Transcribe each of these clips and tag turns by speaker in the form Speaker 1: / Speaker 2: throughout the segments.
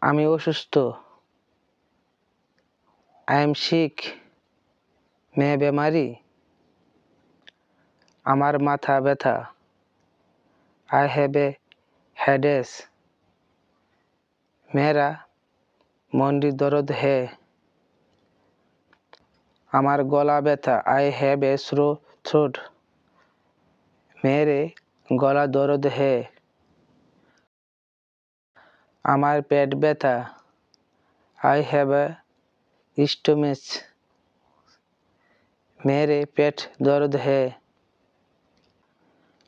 Speaker 1: আমি অসুস্থ। I am sick. मैं बीमारी। আমার মাথা ব্যথা। I have a headache. मेरा मुंडी दर्द है। আমার গলা ব্যথা। I have a sore throat. मेरे गला दर्द है। আমার পেট ব্যথা। I have a stomach. मेरे पेट दर्द है।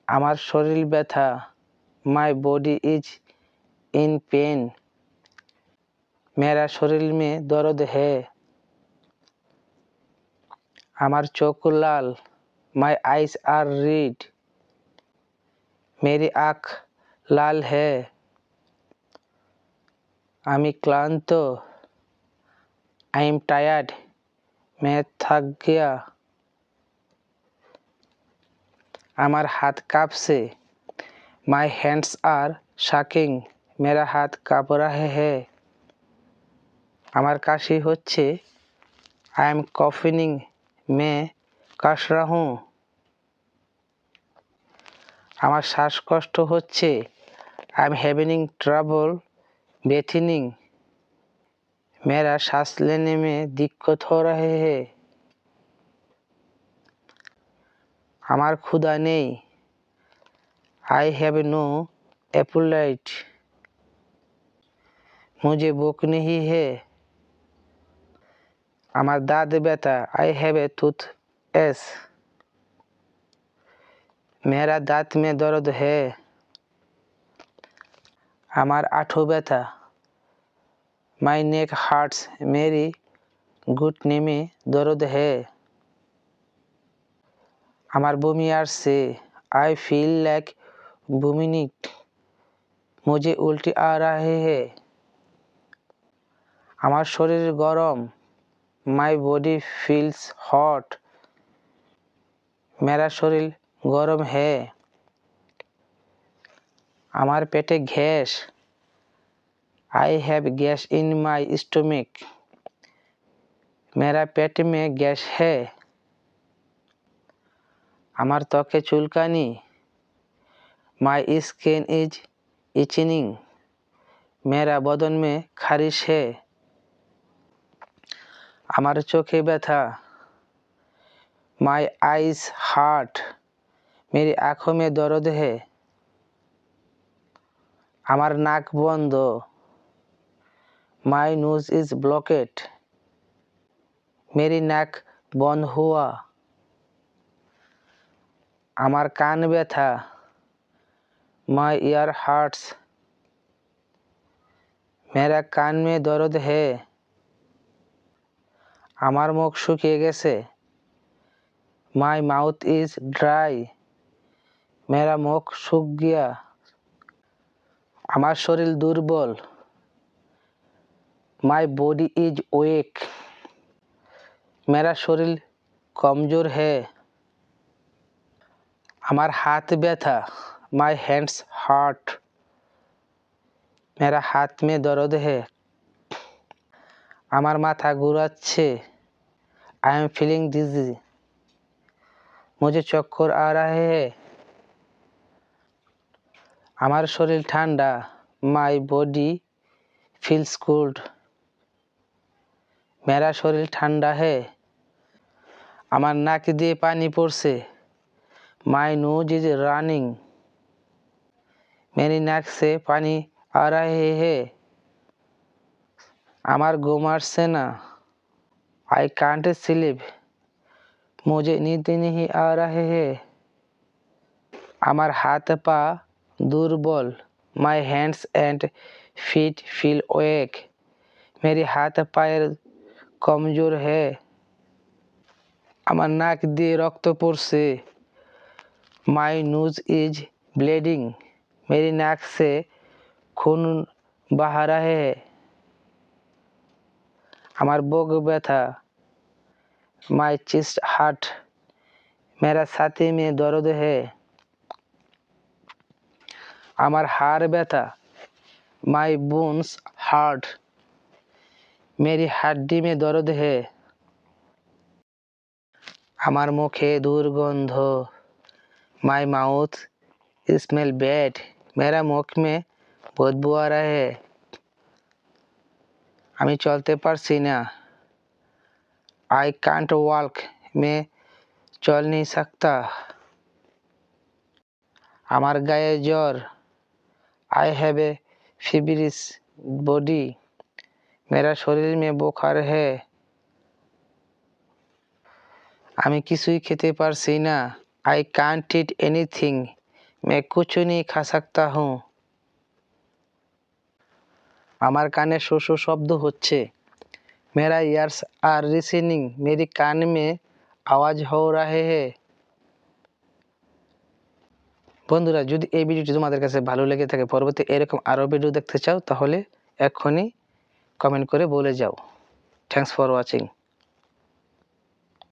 Speaker 1: আমার শরীর ব্যথা। My body is in pain. मेरा शरीर में दर्द है। আমার চোখ লাল। My eyes are red. मेरी आँख लाल है। আমি ক্লান্ত। I am tired. मैं थक गया। আমার হাত কাঁপছে। My hands are shaking. मेरा हाथ काँप रहा है। আমার কাশি হচ্ছে। I am coughing. मैं কাশ रहा हूँ। আমার শ্বাসকষ্ট হচ্ছে। I am having trouble breathing. मेरा सांस लेने में दिक्कत हो रही है। আমার ক্ষুধা নেই। I have no appetite. मुझे भूख नहीं है। আমার দাঁত ব্যথা। I have a toothache. मेरा दांत में दर्द है। আমার আঁঠু ব্যথা। My neck hurts. मेरी घुटने में दर्द है। আমার বমি আসছে। I feel like vomiting. मुझे उल्टी आ रही है। আমার শরীর গরম। My body feels hot. मेरा शरीर गरम है। আমার পেটে gas. I have gas in my stomach. मेरा पेट में गैस है। আমার ত্বকে চুলকানি। My skin is itching. मेरा बदन में खारिश है। আমার চোখে ব্যথা। My eyes hurt. मेरी आँखों में दर्द है। আমার নাক বন্ধ। My nose is blocked. मेरी नाक बंद हुआ। আমার কান ব্যথা। My ear hurts. मेरा कान में दर्द है। আমার মুখ শুকিয়ে গেছে। My mouth is dry. मेरा मुख सूख गया। আমার শরীর দুর্বল। My body is weak. मेरा शरीर कमजोर है। আমার হাত ব্যথা। My hands hurt. मेरा हाथ में दर्द है। আমার মাথা ঘুরাচ্ছে। I am feeling dizzy. मुझे चक्कर आ रहे हैं। আমার শরীর ঠান্ডা। My body feels cold. मेरा शरीर ठंडा है। আমার নাক দিয়ে পানি পড়ছে। My nose is running. मेरी नाक से पानी आ रहे है। আমার ঘুম আসছে না। I can't sleep. मुझे नींद नहीं आ रहे है। আমার হাত পা দুর্বল। My hands and feet feel weak. मेरी हाथ पैर कमजोर है। আমার নাক দিয়ে রক্ত পড়ছে। My nose is bleeding. मेरी नाक से खून बह रहा है। আমার বুক ব্যথা। My chest hurt. मेरा छाती में दर्द है। আমার হাড় ব্যথা। माई बोन्स हार्ड, मेरी हड्डी में दर्द है। আমার মুখে দুর্গন্ধ, माई माउथ स्मेल बैड, मेरा मुख में बदबू आ रहा है। আমি চলতে পারছি না, आई कांट वॉक, मैं चल नहीं सकता। আমার গায়ে জ্বর, I have a feverish body, मेरा शरीर में बुखार है। আমি কিছুই খেতে পারছি না, आई कांट ईट एनीथिंग, मैं कुछ नहीं खा सकता हूँ। আমার কানে শো শো শব্দ হচ্ছে, मेरा ईयर्स आर रिसनिंग, मेरी कान में आवाज हो रहे हैं। বন্ধুরা, যদি এই ভিডিওটি তোমাদের কাছে ভালো লেগে থাকে, পরবর্তী এরকম আরও ভিডিও দেখতে চাও, তাহলে এক্ষুনি কমেন্ট করে বলে যাও। Thanks for watching.